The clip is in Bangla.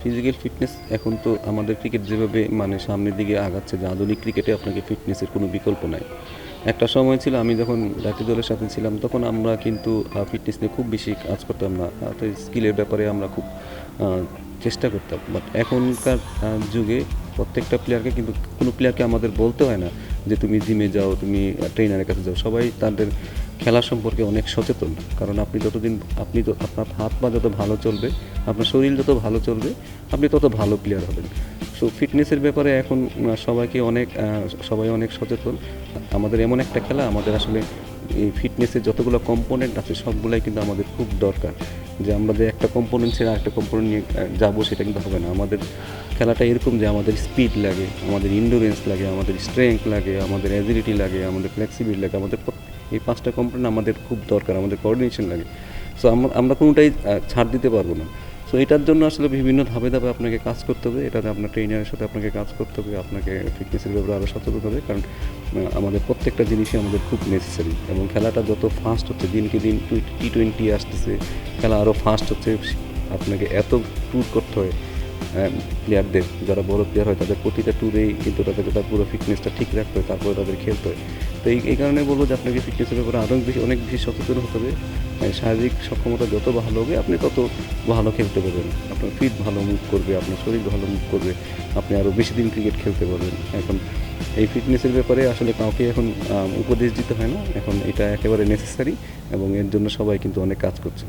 ফিজিক্যাল ফিটনেস এখন তো আমাদের ক্রিকেট যেভাবে মানে সামনের দিকে আগাচ্ছে, যে আধুনিক ক্রিকেটে আপনাকে ফিটনেসের কোনো বিকল্প নাই। একটা সময় ছিল আমি যখন জাতীয় দলের সাথে ছিলাম তখন আমরা কিন্তু ফিটনেস নিয়ে খুব বেশি কাজ করতাম না, তো স্কিলের ব্যাপারে আমরা খুব চেষ্টা করতাম। বাট এখনকার যুগে প্রত্যেকটা প্লেয়ারকে কিন্তু কোনো প্লেয়ারকে আমাদের বলতে হয় না যে তুমি জিমে যাও, তুমি ট্রেনারের কাছে যাও। সবাই তাদের খেলা সম্পর্কে অনেক সচেতন, কারণ আপনি তো আপনার হাত পা যত ভালো চলবে, আপনার শরীর যত ভালো চলবে, আপনি তত ভালো প্লেয়ার হবেন। সো ফিটনেসের ব্যাপারে এখন সবাই অনেক সচেতন। আমাদের এমন একটা খেলা, আমাদের আসলে এই ফিটনেসের যতগুলো কম্পোনেন্ট আছে সবগুলাই কিন্তু আমাদের খুব দরকার। যে আমরা যে একটা কম্পোনেন্ট ছেড়ে আরেকটা কম্পোনেন্ট নিয়ে যাবো, সেটা কিন্তু হবে না। আমাদের খেলাটা এরকম যে আমাদের স্পিড লাগে, আমাদের ইন্ডুরেন্স লাগে, আমাদের স্ট্রেংথ লাগে, আমাদের অ্যাজিলিটি লাগে, আমাদের ফ্লেক্সিবিলিটি লাগে, এই পাঁচটা কম্পোনেন্ট আমাদের খুব দরকার, আমাদের কোঅর্ডিনেশন লাগে। সো আমরা কোনোটাই ছাড় দিতে পারবো না। সো এটার জন্য আসলে বিভিন্ন ধাপে ধাপে আপনাকে কাজ করতে হবে, এটাতে আপনার ট্রেনারের সাথে আপনাকে কাজ করতে হবে, আপনাকে ফিটনেসের ব্যাপারে আরও সচেতন হবে, কারণ আমাদের প্রত্যেকটা জিনিসই আমাদের খুব নেসেসারি। এবং খেলাটা যত ফাস্ট হচ্ছে, দিনকে দিন T20 আসতেছে, খেলা আরও ফাস্ট হচ্ছে। আপনাকে এত ট্যুর করতে হয় প্লেয়ারদের, যারা বড় প্লেয়ার হয় তাদের প্রতিটা ট্যুরেই কিন্তু তাদেরকে তার পুরো ফিটনেসটা ঠিক রাখতে হয়, তারপরে তাদের খেলতে হয়। তো এই কারণে বলবো যে আপনাকে ফিটনেসের ব্যাপারে অনেক বেশি সচেতন হতে হবে। শারীরিক সক্ষমতা যত ভালো হবে, আপনি তত ভালো খেলতে পারবেন। আপনার ফিট ভালো মুভ করবে, আপনার শরীর ভালো মুভ করবে, আপনি আরও বেশি দিন ক্রিকেট খেলতে পারবেন। এখন এই ফিটনেসের ব্যাপারে আসলে কাউকে এখন উপদেশ দিতে হয় না, এখন এটা একেবারে নেসেসারি, এবং এর জন্য সবাই কিন্তু অনেক কাজ করছে।